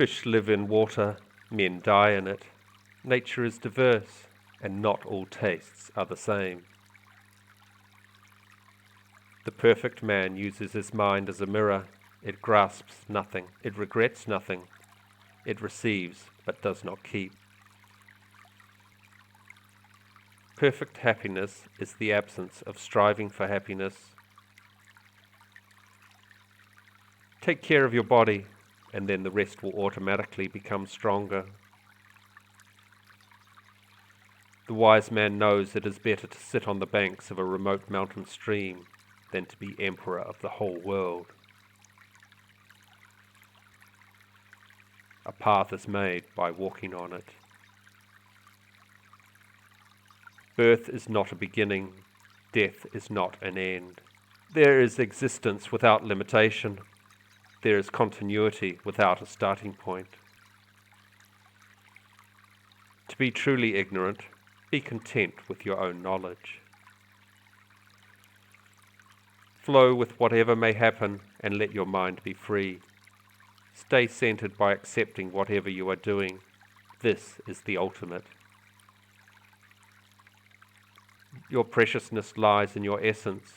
Fish live in water, men die in it. Nature is diverse, and not all tastes are the same. The perfect man uses his mind as a mirror. It grasps nothing, it regrets nothing. It receives, but does not keep. Perfect happiness is the absence of striving for happiness. Take care of your body, and then the rest will automatically become stronger. The wise man knows it is better to sit on the banks of a remote mountain stream than to be emperor of the whole world. A path is made by walking on it. Birth is not a beginning, death is not an end. There is existence without limitation. There is continuity without a starting point. To be truly ignorant, be content with your own knowledge. Flow with whatever may happen and let your mind be free. Stay centered by accepting whatever you are doing. This is the ultimate. Your preciousness lies in your essence.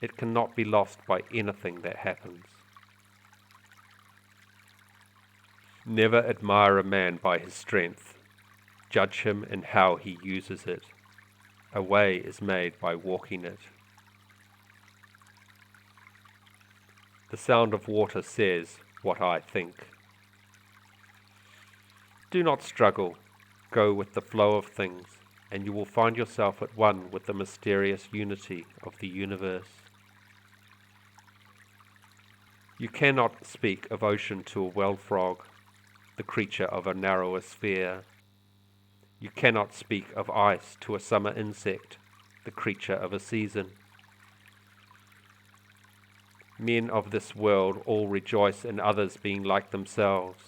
It cannot be lost by anything that happens. Never admire a man by his strength. Judge him in how he uses it. A way is made by walking it. The sound of water says what I think. Do not struggle. Go with the flow of things, and you will find yourself at one with the mysterious unity of the universe. You cannot speak of ocean to a well frog, the creature of a narrower sphere. You cannot speak of ice to a summer insect, the creature of a season. Men of this world all rejoice in others being like themselves,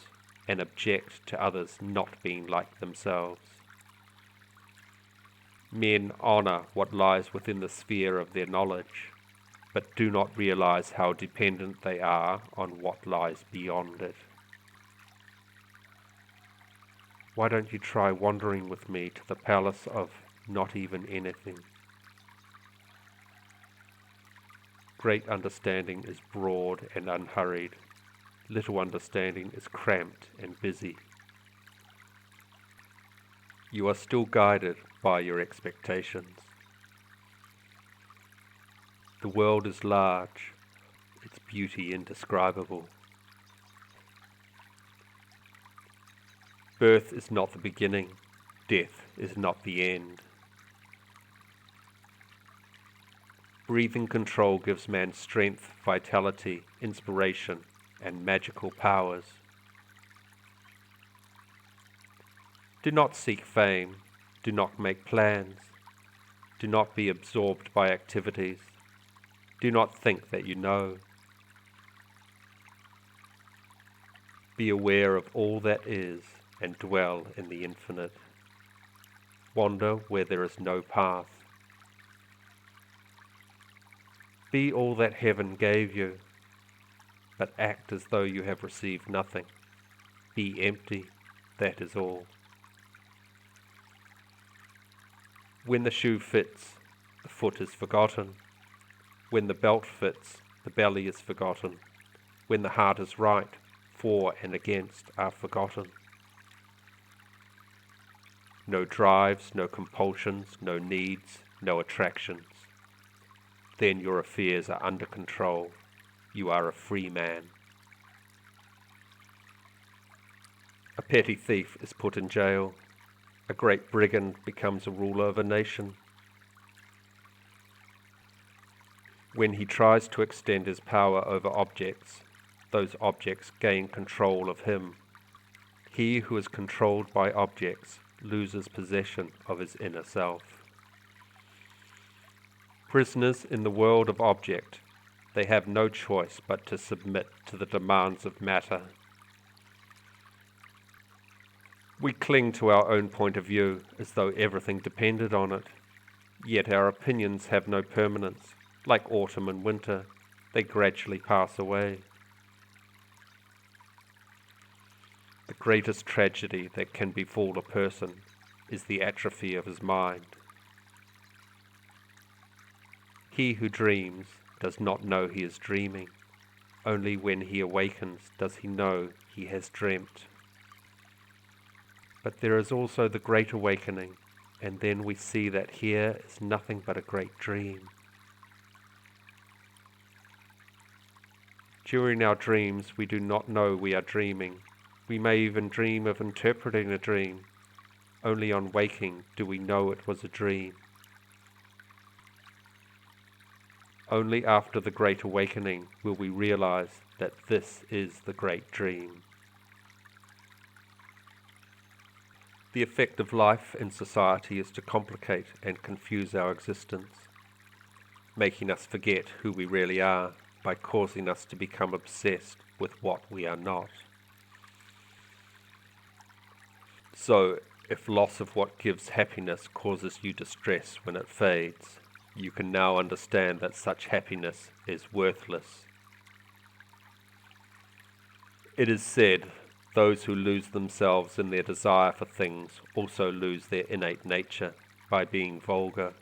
and object to others not being like themselves. Men honor what lies within the sphere of their knowledge, but do not realize how dependent they are on what lies beyond it. Why don't you try wandering with me to the palace of not even anything? Great understanding is broad and unhurried. Little understanding is cramped and busy. You are still guided by your expectations. The world is large, its beauty indescribable. Birth is not the beginning, death is not the end. Breathing control gives man strength, vitality, inspiration, and magical powers. Do not seek fame, do not make plans, do not be absorbed by activities, do not think that you know. Be aware of all that is and dwell in the infinite. Wander where there is no path. Be all that heaven gave you, but act as though you have received nothing. Be empty, that is all. When the shoe fits, the foot is forgotten. When the belt fits, the belly is forgotten. When the heart is right, for and against are forgotten. No drives, no compulsions, no needs, no attractions. Then your affairs are under control. You are a free man. A petty thief is put in jail. A great brigand becomes a ruler of a nation. When he tries to extend his power over objects, those objects gain control of him. He who is controlled by objects loses possession of his inner self. Prisoners in the world of object, they have no choice but to submit to the demands of matter. We cling to our own point of view as though everything depended on it, yet our opinions have no permanence. Like autumn and winter, they gradually pass away. The greatest tragedy that can befall a person is the atrophy of his mind. He who dreams does not know he is dreaming. Only when he awakens does he know he has dreamt. But there is also the great awakening, and then we see that here is nothing but a great dream. During our dreams, we do not know we are dreaming. We may even dream of interpreting a dream. Only on waking do we know it was a dream. Only after the great awakening will we realize that this is the great dream. The effect of life in society is to complicate and confuse our existence, making us forget who we really are by causing us to become obsessed with what we are not. So, if loss of what gives happiness causes you distress when it fades, you can now understand that such happiness is worthless. It is said, those who lose themselves in their desire for things also lose their innate nature by being vulgar.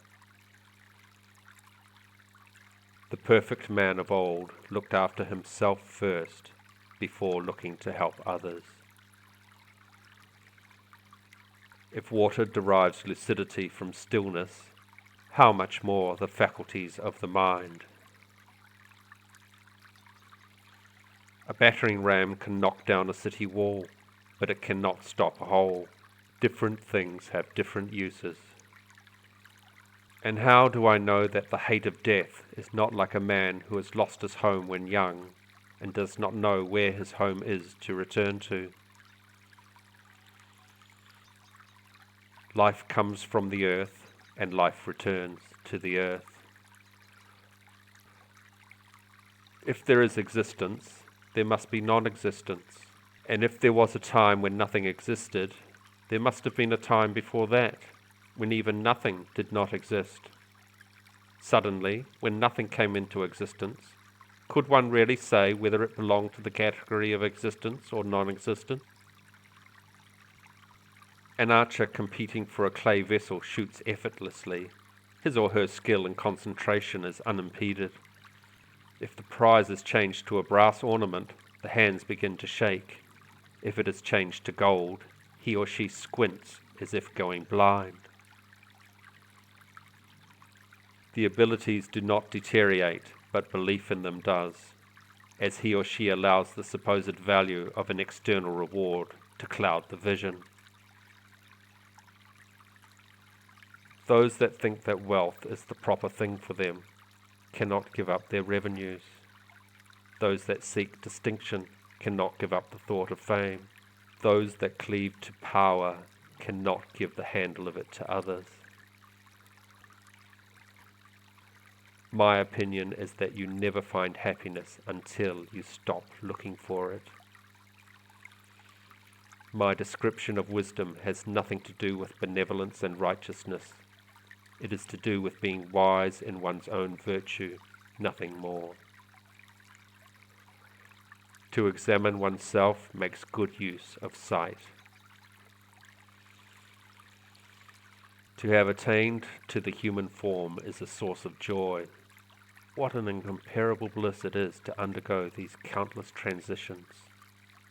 The perfect man of old looked after himself first before looking to help others. If water derives lucidity from stillness, how much more the faculties of the mind? A battering ram can knock down a city wall, but it cannot stop a hole. Different things have different uses. And how do I know that the hate of death is not like a man who has lost his home when young, and does not know where his home is to return to? Life comes from the earth, and life returns to the earth. If there is existence, there must be non-existence. And if there was a time when nothing existed, there must have been a time before that, when even nothing did not exist. Suddenly, when nothing came into existence, could one really say whether it belonged to the category of existence or non-existence? An archer competing for a clay vessel shoots effortlessly. His or her skill and concentration is unimpeded. If the prize is changed to a brass ornament, the hands begin to shake. If it is changed to gold, he or she squints as if going blind. The abilities do not deteriorate, but belief in them does, as he or she allows the supposed value of an external reward to cloud the vision. Those that think that wealth is the proper thing for them cannot give up their revenues. Those that seek distinction cannot give up the thought of fame. Those that cleave to power cannot give the handle of it to others. My opinion is that you never find happiness until you stop looking for it. My description of wisdom has nothing to do with benevolence and righteousness. It is to do with being wise in one's own virtue, nothing more. To examine oneself makes good use of sight. To have attained to the human form is a source of joy. What an incomparable bliss it is to undergo these countless transitions.